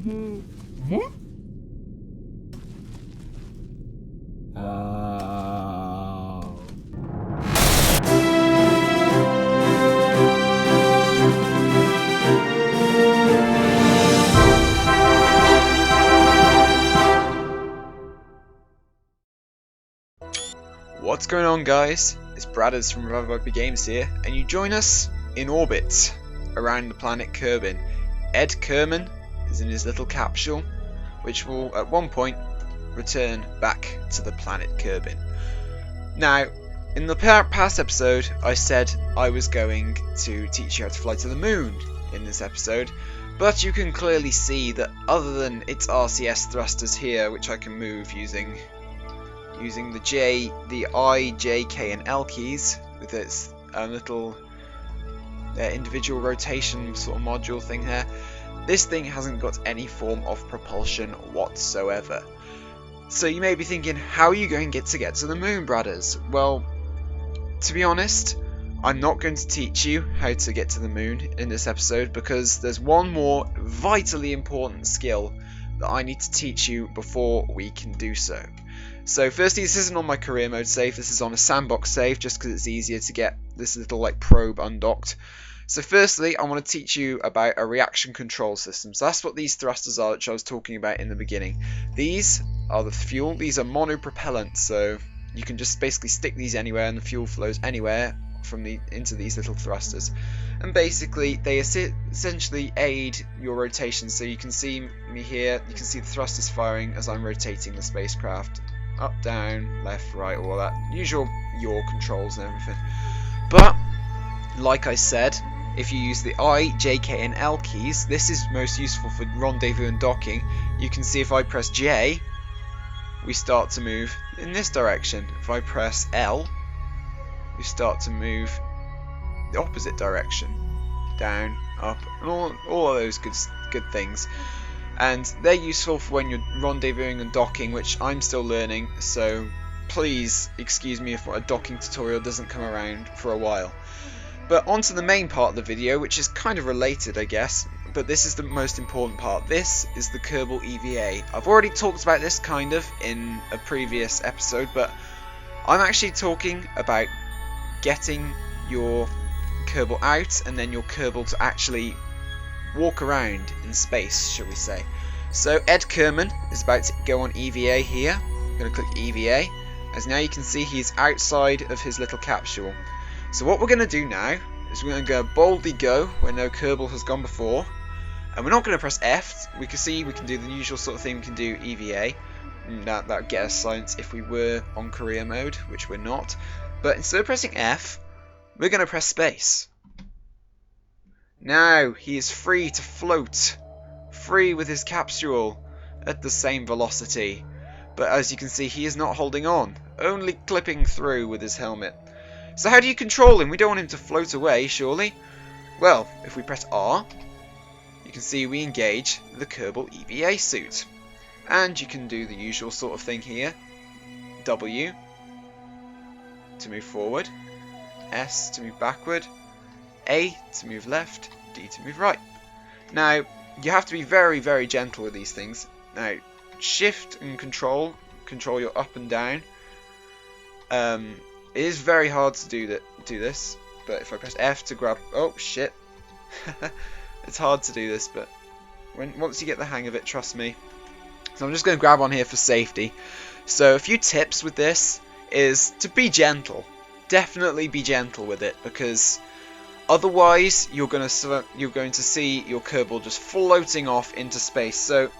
What's going on, guys? It's Bradders from Rabid Games here, and you join us in orbit around the planet Kerbal. Ed Kerman is in his little capsule, which will at one point return back to the planet Kerbal. Now, in the past episode, I said I was going to teach you how to fly to the moon in this episode, but you can clearly see that other than its RCS thrusters here, which I can move using the I, J, K and L keys with its little individual rotation sort of module thing here, this thing hasn't got any form of propulsion whatsoever. So you may be thinking, how are you going to get to the moon, Bradders? Well, to be honest, I'm not going to teach you how to get to the moon in this episode, because there's one more vitally important skill that I need to teach you before we can do so. So firstly, this isn't on my career mode save, this is on a sandbox save, just because it's easier to get this little probe undocked. So firstly, I want to teach you about a reaction control system. So that's what these thrusters are, which I was talking about in the beginning. These are the fuel, these are monopropellant, so you can just basically stick these anywhere and the fuel flows anywhere into these little thrusters. And basically they essentially aid your rotation. So you can see me here, you can see the thrusters firing as I'm rotating the spacecraft. Up, down, left, right, all that usual yaw controls and everything. But like I said, if you use the I, J, K and L keys, this is most useful for rendezvous and docking. You can see if I press J, we start to move in this direction. If I press L, we start to move the opposite direction, down, up, and all of those good things. And they're useful for when you're rendezvousing and docking, which I'm still learning, so please excuse me if a docking tutorial doesn't come around for a while. But on to the main part of the video, which is kind of related, I guess, but this is the most important part. This is the Kerbal EVA. I've already talked about this kind of in a previous episode, but I'm actually talking about getting your Kerbal out and then your Kerbal to actually walk around in space, shall we say. So Ed Kerman is about to go on EVA here. I'm going to click EVA, as now you can see he's outside of his little capsule. So what we're going to do now is we're going to go boldly go where no Kerbal has gone before, and we're not going to press F. We can see we can do the usual sort of thing we can do EVA. That would get us science if we were on career mode, which we're not. But instead of pressing F, we're going to press space. Now he is free to float, free with his capsule at the same velocity. But as you can see, he is not holding on, only clipping through with his helmet. So how do you control him? We don't want him to float away, surely? Well, if we press R, you can see we engage the Kerbal EVA suit. And you can do the usual sort of thing here. W to move forward, S to move backward, A to move left, D to move right. Now, you have to be very, very gentle with these things. Now, shift and control your up and down. It is very hard to do this, but if I press F to grab, oh shit, it's hard to do this, but once you get the hang of it, trust me. So I'm just going to grab on here for safety. So a few tips with this is to be gentle. Definitely be gentle with it, because otherwise you're going to see your Kerbal just floating off into space. So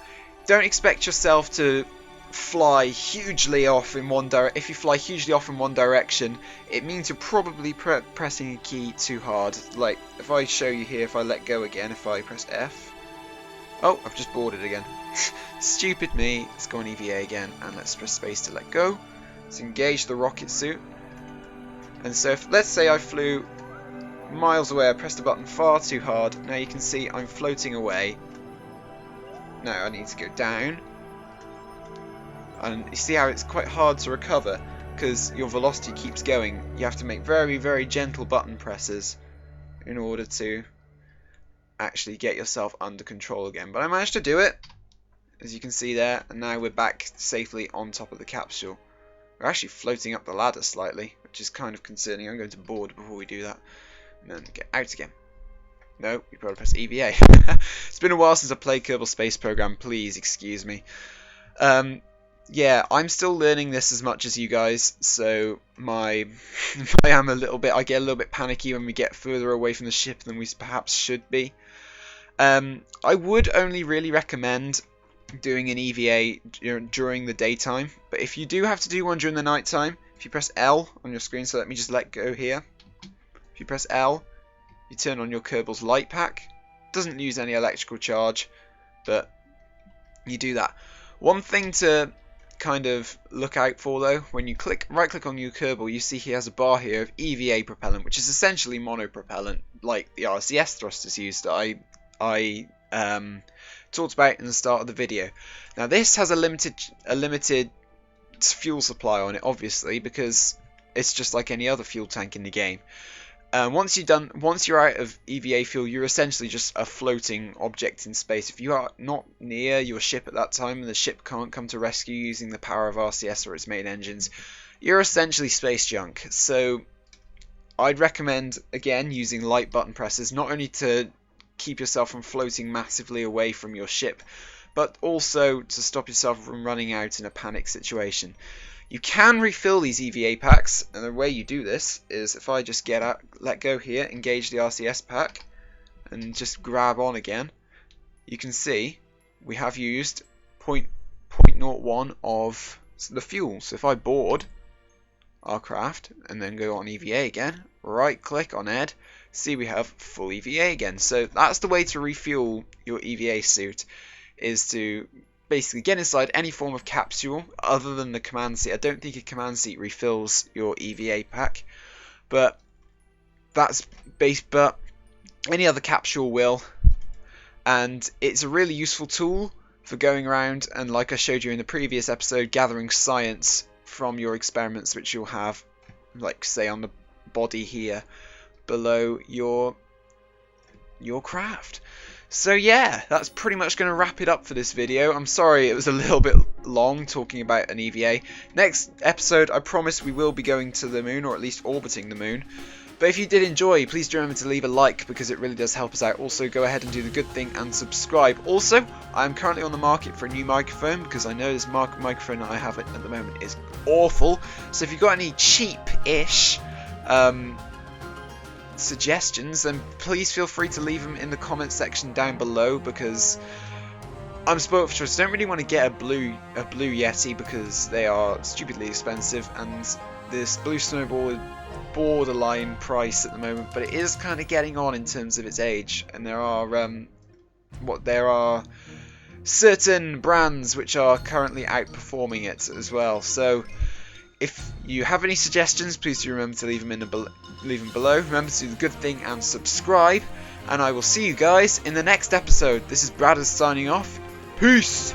don't expect yourself to fly hugely off in one direction. If you fly hugely off in one direction, it means you're probably pressing a key too hard. Like if I show you here, if I let go again, if I press F, oh, I've just boarded again. Stupid me. Let's go on EVA again, and let's press space to let go. Let's engage the rocket suit. And so let's say I flew miles away, I pressed the button far too hard. Now you can see I'm floating away. Now I need to go down. And you see how it's quite hard to recover because your velocity keeps going. You have to make very, very gentle button presses in order to actually get yourself under control again. But I managed to do it. as you can see there, and now we're back safely on top of the capsule. We're actually floating up the ladder slightly, which is kind of concerning. I'm going to board before we do that. And then get out again. No, we probably press EVA. It's been a while since I played Kerbal Space Program. Please excuse me. Yeah, I'm still learning this as much as you guys, so I get a little bit panicky when we get further away from the ship than we perhaps should be. I would only really recommend doing an EVA during the daytime, but if you do have to do one during the nighttime, if you press L on your screen, so let me just let go here. If you press L, you turn on your Kerbal's light pack. Doesn't use any electrical charge, but you do that. One thing to kind of look out for though, when you right click on your Kerbal, you see he has a bar here of EVA propellant, which is essentially monopropellant, like the RCS thrusters used that I talked about in the start of the video. Now this has a limited fuel supply on it, obviously, because it's just like any other fuel tank in the game. Once you're out of EVA fuel, you're essentially just a floating object in space. If you are not near your ship at that time and the ship can't come to rescue using the power of RCS or its main engines, you're essentially space junk. So I'd recommend, again, using light button presses, not only to keep yourself from floating massively away from your ship, but also to stop yourself from running out in a panic situation. You can refill these EVA packs, and the way you do this is if I just let go here, engage the RCS pack, and just grab on again, you can see we have used 0.01 of the fuel. So if I board our craft and then go on EVA again, right click on Ed, see we have full EVA again. So that's the way to refuel your EVA suit, is to basically get inside any form of capsule other than the command seat. I don't think a command seat refills your EVA pack, but any other capsule will, and it's a really useful tool for going around and, like I showed you in the previous episode, gathering science from your experiments, which you'll have, like say on the body here below your craft. So yeah, that's pretty much going to wrap it up for this video. I'm sorry it was a little bit long talking about an EVA. Next episode, I promise we will be going to the moon, or at least orbiting the moon. But if you did enjoy, please do remember to leave a like, because it really does help us out. Also, go ahead and do the good thing and subscribe. Also, I'm currently on the market for a new microphone, because I know this microphone that I have at the moment is awful. So if you've got any cheap-ish suggestions, then please feel free to leave them in the comment section down below, because I'm spoiled for choice. I don't really want to get a blue Yeti because they are stupidly expensive, and this blue snowball is borderline price at the moment, but it is kind of getting on in terms of its age, and there are certain brands which are currently outperforming it as well. So if you have any suggestions, please do remember to leave them below. Remember to do the good thing and subscribe, and I will see you guys in the next episode. This is Brad signing off. Peace!